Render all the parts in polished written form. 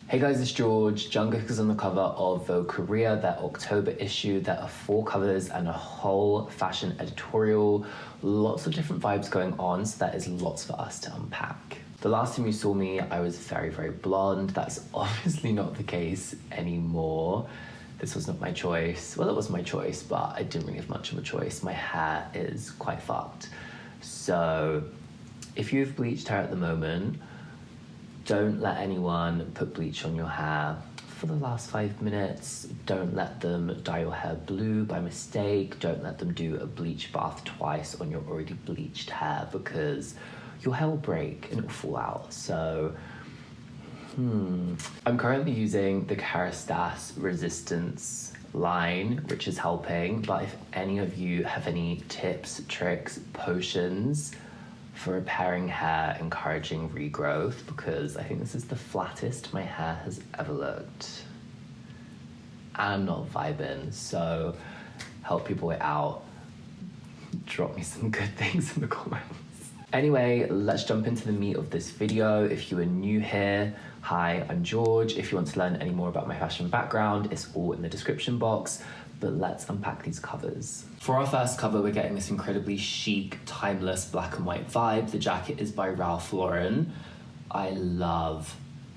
Hey guys, it's George. Jungkook is on the cover of Vogue Korea, their October issue. There are 4 covers and a whole fashion editorial. Lots of different vibes going on, so that is lots for us to unpack. The last time you saw me, I was very, very blonde. That's obviously not the case anymore. This was not my choice. Well, it was my choice, but I didn't really have much of a choice. My hair is quite fucked. So if you've bleached hair at the moment, don't let anyone put bleach on your hair for the last 5 minutes. Don't let them dye your hair blue by mistake. Don't let them do a bleach bath twice on your already bleached hair, because your hair will break and it will fall out. So, I'm currently using the Kerastase Resistance line, which is helping. But if any of you have any tips, tricks, potions for repairing hair, encouraging regrowth, because I think this is the flattest my hair has ever looked. I'm not vibing, so help your boy out. Drop me some good things in the comments. Anyway, let's jump into the meat of this video. If you are new here, hi, I'm George. If you want to learn any more about my fashion background, it's all in the description box. But let's unpack these covers. For our first cover, we're getting this incredibly chic, timeless black and white vibe. The jacket is by Ralph Lauren. I love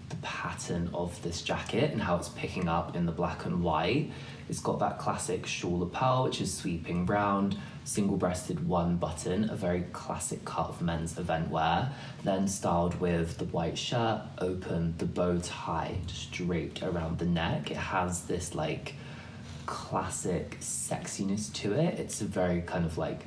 the pattern of this jacket and how it's picking up in the black and white. It's got that classic shawl lapel, which is sweeping round, single-breasted one button, a very classic cut of men's event wear, then styled with the white shirt, open, the bow tie just draped around the neck. It has this like classic sexiness to it. It's a very kind of like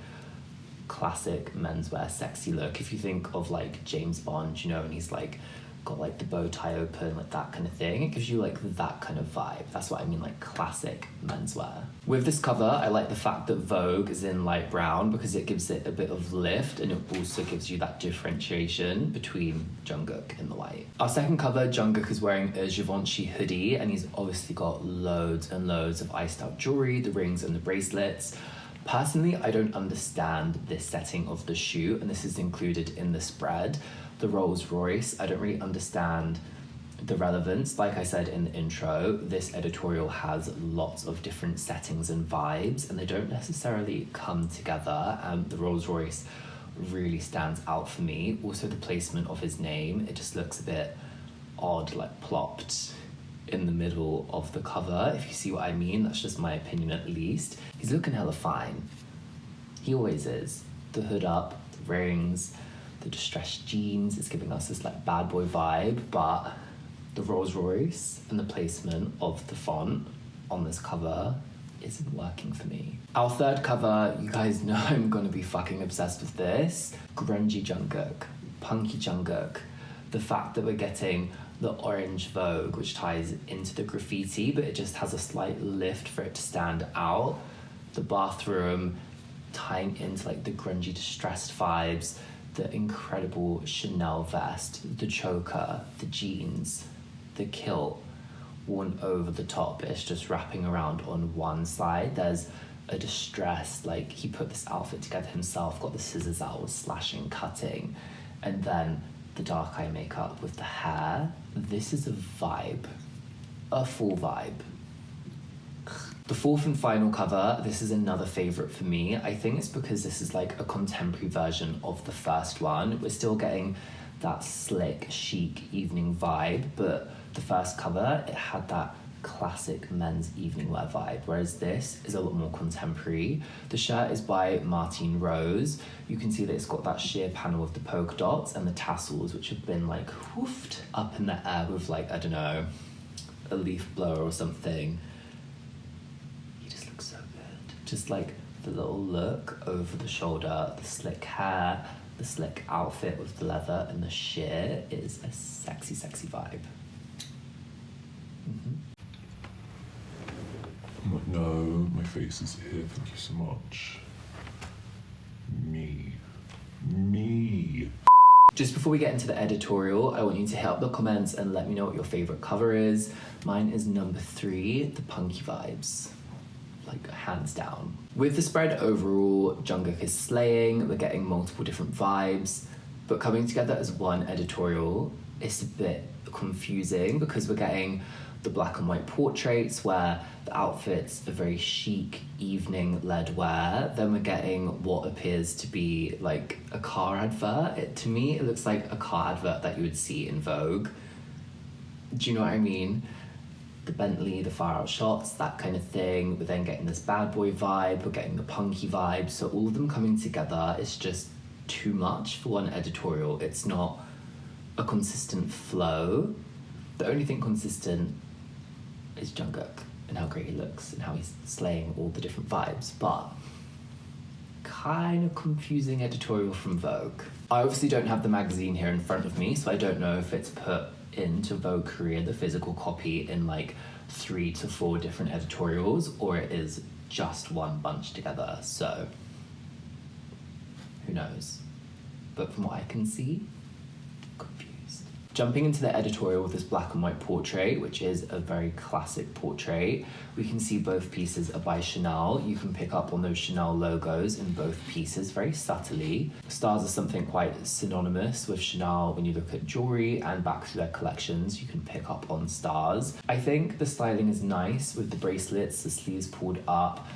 classic menswear sexy look. If you think of like James Bond, you know, and he's like got like the bow tie open, like that kind of thing. It gives you like that kind of vibe. That's what I mean, like classic menswear. With this cover, I like the fact that Vogue is in light brown because it gives it a bit of lift, and it also gives you that differentiation between Jungkook and the white. Our second cover, Jungkook is wearing a Givenchy hoodie, and he's obviously got loads and loads of iced out jewelry, the rings and the bracelets. Personally, I don't understand this setting of the shoe, and this is included in the spread. The Rolls Royce, I don't really understand the relevance. Like I said in the intro, this editorial has lots of different settings and vibes, and they don't necessarily come together. The Rolls Royce really stands out for me. Also, the placement of his name, it just looks a bit odd, like plopped in the middle of the cover, if you see what I mean. That's just my opinion at least. He's looking hella fine. He always is. The hood up, the rings, the distressed jeans, it's giving us this like bad boy vibe, but the Rolls Royce and the placement of the font on this cover isn't working for me. Our third cover, you guys know I'm gonna be fucking obsessed with this. Grungy Jungkook, punky Jungkook. The fact that we're getting the orange Vogue, which ties into the graffiti, but it just has a slight lift for it to stand out. The bathroom tying into like the grungy distressed vibes, the incredible Chanel vest, the choker, the jeans, the kilt worn over the top. It's just wrapping around on one side. There's a distressed, like he put this outfit together himself, got the scissors out, was slashing, cutting, and then the dark eye makeup with the hair. This is a vibe, a full vibe. The fourth and final cover, this is another favourite for me. I think it's because this is like a contemporary version of the first one. We're still getting that slick, chic evening vibe, but the first cover, it had that classic men's evening wear vibe, whereas this is a lot more contemporary. The shirt is by Martine Rose. You can see that it's got that sheer panel with the polka dots and the tassels, which have been like woofed up in the air with like, I don't know, a leaf blower or something. Just like the little look over the shoulder, the slick hair, the slick outfit with the leather and the sheer is a sexy, sexy vibe. I'm like, no, my face is here, thank you so much. Me. Just before we get into the editorial, I want you to hit up the comments and let me know what your favorite cover is. Mine is number 3, the punky vibes. Like hands down. With the spread overall, Jungkook is slaying. We're getting multiple different vibes, but coming together as one editorial it's a bit confusing because we're getting the black and white portraits where the outfits are very chic evening-led wear. Then we're getting what appears to be like a car advert. To me, it looks like a car advert that you would see in Vogue. Do you know what I mean? The Bentley, the far out shots, that kind of thing. We're then getting this bad boy vibe, we're getting the punky vibe. So all of them coming together is just too much for one editorial. It's not a consistent flow. The only thing consistent is Jungkook and how great he looks and how he's slaying all the different vibes, but kind of confusing editorial from Vogue. I obviously don't have the magazine here in front of me, so I don't know if it's put into Vogue Korea, the physical copy, in like 3 to 4 different editorials, or it is just one bunch together, so who knows? But from what I can see, confused. Jumping into the editorial with this black and white portrait, which is a very classic portrait, we can see both pieces are by Chanel. You can pick up on those Chanel logos in both pieces very subtly. Stars are something quite synonymous with Chanel when you look at jewelry, and back through their collections, you can pick up on stars. I think the styling is nice with the bracelets, the sleeves pulled up,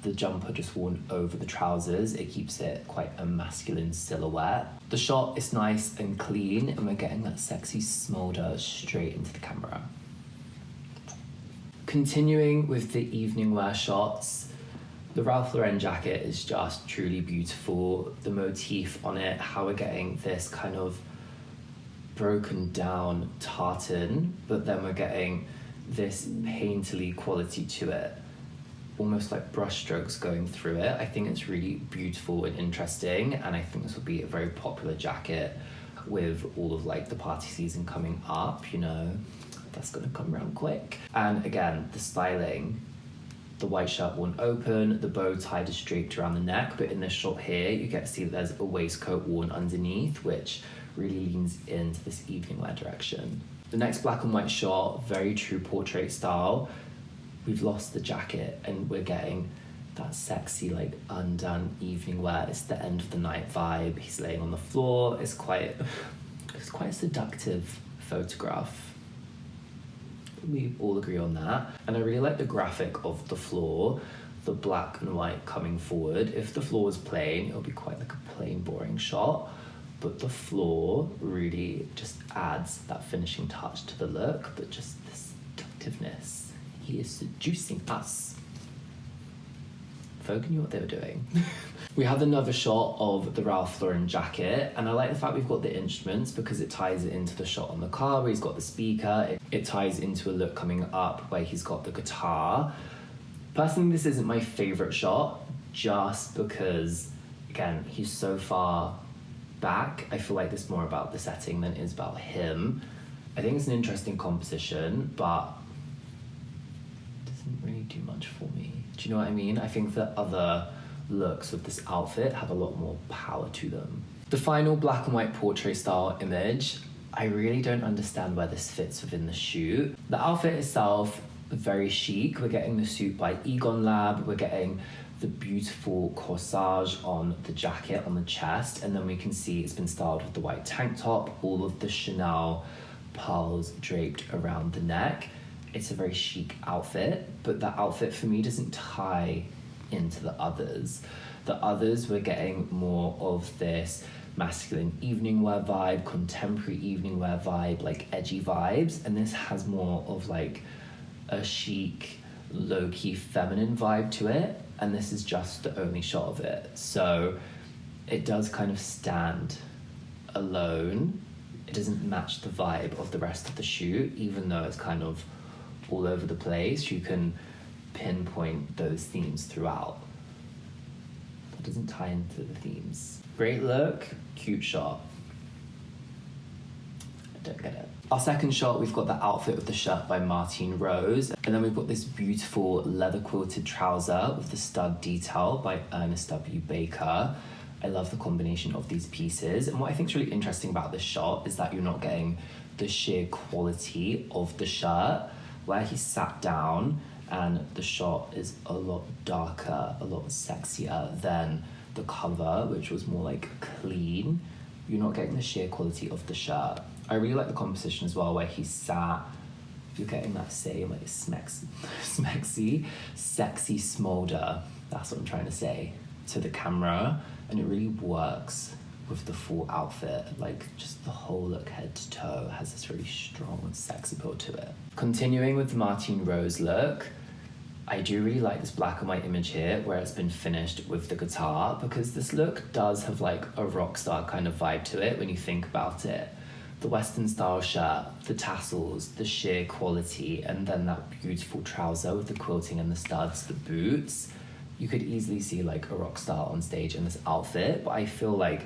the jumper just worn over the trousers. It keeps it quite a masculine silhouette. The shot is nice and clean, and we're getting that sexy smolder straight into the camera. Continuing with the evening wear shots, the Ralph Lauren jacket is just truly beautiful. The motif on it, how we're getting this kind of broken down tartan, but then we're getting this painterly quality to it, almost like brush strokes going through it. I think it's really beautiful and interesting, and I think this will be a very popular jacket with all of like the party season coming up, you know, that's gonna come around quick. And again, the styling, the white shirt worn open, the bow tied is draped around the neck, but in this shot here, you get to see that there's a waistcoat worn underneath, which really leans into this evening wear direction. The next black and white shot, very true portrait style. We've lost the jacket and we're getting that sexy, like undone evening wear. It's the end of the night vibe. He's laying on the floor. It's quite a seductive photograph. We all agree on that. And I really like the graphic of the floor, the black and white coming forward. If the floor was plain, it would be quite like a plain, boring shot. But the floor really just adds that finishing touch to the look, but just this seductiveness. He is seducing us. Vogue knew what they were doing. We have another shot of the Ralph Lauren jacket, and I like the fact we've got the instruments because it ties it into the shot on the car where he's got the speaker. It ties into a look coming up where he's got the guitar. Personally, this isn't my favourite shot just because, again, he's so far back. I feel like it's more about the setting than it is about him. I think it's an interesting composition, but it doesn't really do much for me. Do you know what I mean? I think the other looks of this outfit have a lot more power to them. The final black and white portrait style image, I really don't understand where this fits within the shoot. The outfit itself, very chic. We're getting the suit by Egon Lab. We're getting the beautiful corsage on the jacket, on the chest, and then we can see it's been styled with the white tank top, all of the Chanel pearls draped around the neck. It's a very chic outfit, but that outfit for me doesn't tie into the others. The others, we're getting more of this masculine evening wear vibe, contemporary evening wear vibe, like edgy vibes, and this has more of like a chic, low-key feminine vibe to it, and this is just the only shot of it. So it does kind of stand alone. It doesn't match the vibe of the rest of the shoot, even though it's kind of all over the place. You can pinpoint those themes throughout. That doesn't tie into the themes. Great look, cute shot. I don't get it. Our second shot, we've got the outfit with the shirt by Martine Rose, and then we've got this beautiful leather quilted trouser with the stud detail by Ernest W. Baker. I love the combination of these pieces, and what I think is really interesting about this shot is that you're not getting the sheer quality of the shirt, where he sat down and the shot is a lot darker, a lot sexier than the cover, which was more like clean. You're not getting the sheer quality of the shirt. I really like the composition as well, where he's sat. You're getting that same like smexy, sexy smolder. That's what I'm trying to say to the camera, and it really works with the full outfit. Like just the whole look, head to toe, has this really strong sex appeal to it. Continuing with the Martine Rose look, I do really like this black and white image here where it's been finished with the guitar, because this look does have like a rock star kind of vibe to it when you think about it. The Western style shirt, the tassels, the sheer quality, and then that beautiful trouser with the quilting and the studs, the boots. You could easily see like a rock star on stage in this outfit, but I feel like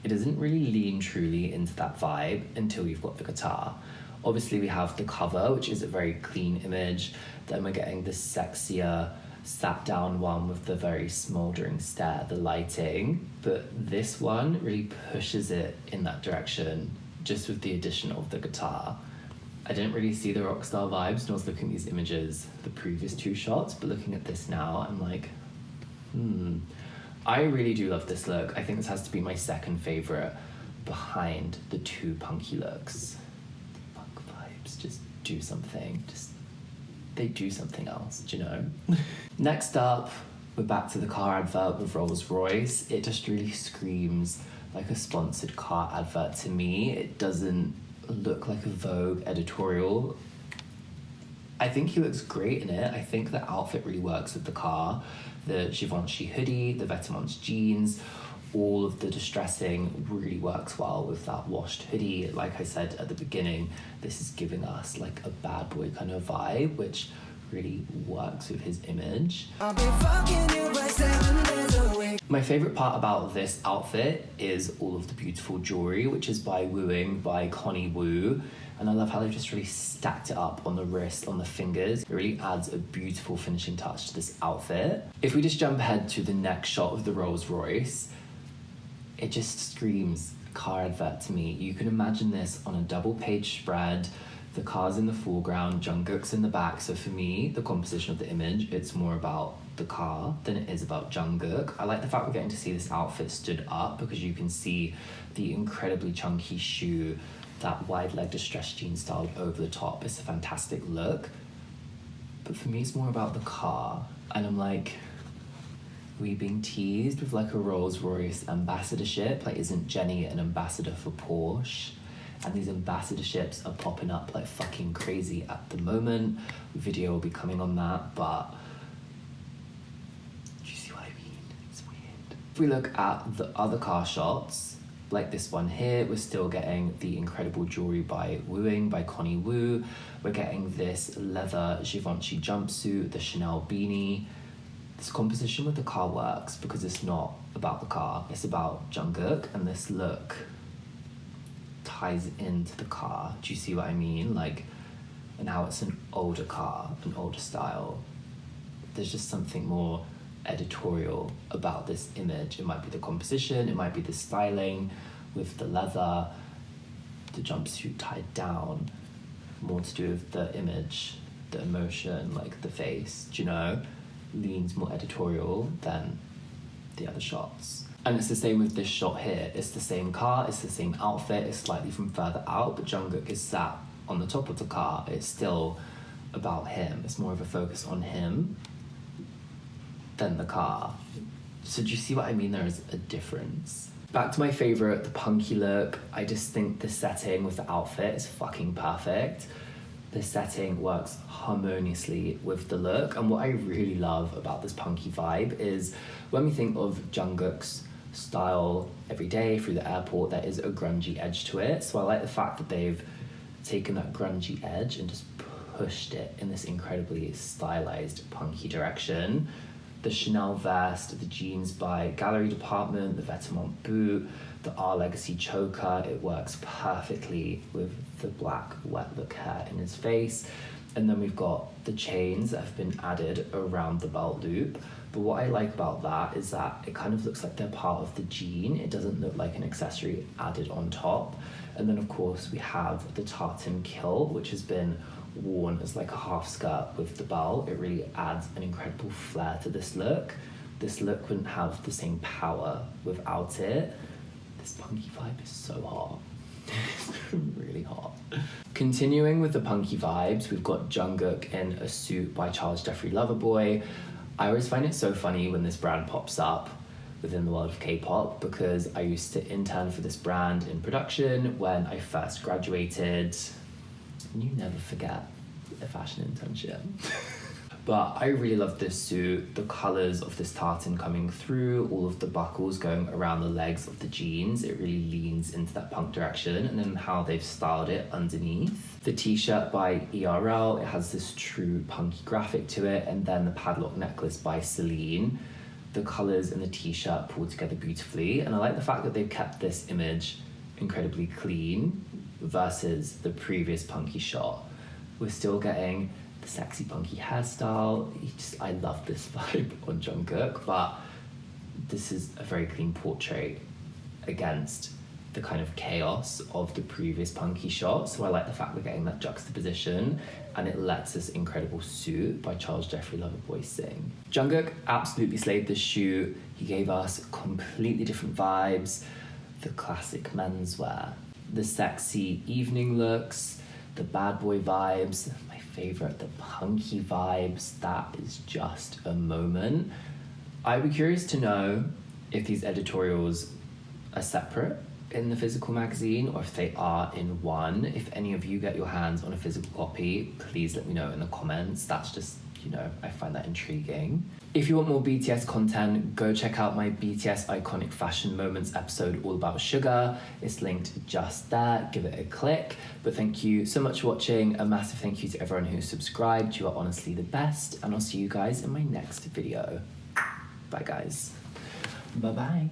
it doesn't really lean truly into that vibe until you've got the guitar. Obviously we have the cover, which is a very clean image. Then we're getting this sexier sat down one with the very smouldering stare, the lighting. But this one really pushes it in that direction, just with the addition of the guitar. I didn't really see the rockstar vibes when I was looking at these images, the previous two shots, but looking at this now, I'm like, I really do love this look. I think this has to be my second favorite behind the two punky looks. The punk vibes just do something, they do something else, do you know? Next up, we're back to the car advert with Rolls-Royce. It just really screams like a sponsored car advert to me. It doesn't look like a Vogue editorial. I think he looks great in it. I think the outfit really works with the car. The Givenchy hoodie, the Vetements jeans, all of the distressing really works well with that washed hoodie. Like I said at the beginning, this is giving us like a bad boy kind of vibe, which really works with his image. My favorite part about this outfit is all of the beautiful jewelry, which is by Wooing by Connie Wu. And I love how they've just really stacked it up on the wrist, on the fingers. It really adds a beautiful finishing touch to this outfit. If we just jump ahead to the next shot of the Rolls Royce, it just screams car advert to me. You can imagine this on a double page spread. The car's in the foreground, Jungkook's in the back. So for me, the composition of the image, it's more about the car than it is about Jungkook. I like the fact we're getting to see this outfit stood up, because you can see the incredibly chunky shoe, that wide leg distressed jean styled over the top. It's a fantastic look. But for me, it's more about the car. And I'm like, we being teased with like a Rolls Royce ambassadorship. Like, isn't Jenny an ambassador for Porsche? And these ambassadorships are popping up like fucking crazy at the moment. Video will be coming on that, but do you see what I mean? It's weird. If we look at the other car shots, like this one here, we're still getting the incredible jewelry by Wooing, by Connie Wu. We're getting this leather Givenchy jumpsuit, the Chanel beanie. This composition with the car works because it's not about the car, it's about Jungkook, and this look ties into the car. Do you see what I mean? Like, and how it's an older car, an older style. There's just something more editorial about this image. It might be the composition, it might be the styling with the leather, the jumpsuit tied down, more to do with the image, the emotion, like the face, do you know? Leans more editorial than the other shots. And it's the same with this shot here. It's the same car, it's the same outfit, it's slightly from further out, but Jungkook is sat on the top of the car. It's still about him. It's more of a focus on him than the car. So do you see what I mean? There is a difference. Back to my favorite, the punky look. I just think the setting with the outfit is fucking perfect. The setting works harmoniously with the look. And what I really love about this punky vibe is when we think of Jungkook's style every day through the airport, there is a grungy edge to it. So I like the fact that they've taken that grungy edge and just pushed it in this incredibly stylized punky direction. The Chanel vest, the jeans by Gallery Department, the Vetements boot, the R Legacy choker, it works perfectly with the black wet look hair in his face. And then we've got the chains that have been added around the belt loop. But what I like about that is that it kind of looks like they're part of the jean. It doesn't look like an accessory added on top. And then of course we have the tartan kilt, which has been worn as like a half skirt with the belt. It really adds an incredible flair to this look. This look wouldn't have the same power without it. This punky vibe is so hot. It's really hot. Continuing with the punky vibes, we've got Jungkook in a suit by Charles Jeffrey Loverboy. I always find it so funny when this brand pops up within the world of K-pop because I used to intern for this brand in production when I first graduated. You never forget a fashion internship. But I really love this suit, the colours of this tartan coming through, all of the buckles going around the legs of the jeans. It really leans into that punk direction, and then how they've styled it underneath. The t-shirt by ERL, it has this true punky graphic to it, and then the padlock necklace by Celine. The colours in the t-shirt pulled together beautifully, and I like the fact that they've kept this image incredibly clean versus the previous punky shot. We're still getting the sexy punky hairstyle. I love this vibe on Jungkook, but this is a very clean portrait against the kind of chaos of the previous punky shot. So I like the fact we're getting that juxtaposition, and it lets this incredible suit by Charles Jeffrey Loverboy sing. Jungkook absolutely slayed this shoot. He gave us completely different vibes. The classic menswear, the sexy evening looks, the bad boy vibes, my favorite, the punky vibes. That is just a moment. I'd be curious to know if these editorials are separate in the physical magazine or if they are in one. If any of you get your hands on a physical copy, please let me know in the comments. That's just, I find that intriguing. If you want more BTS content, go check out my BTS Iconic Fashion Moments episode all about Sugar. It's linked just there. Give it a click. But thank you so much for watching. A massive thank you to everyone who subscribed. You are honestly the best. And I'll see you guys in my next video. Bye, guys. Bye-bye.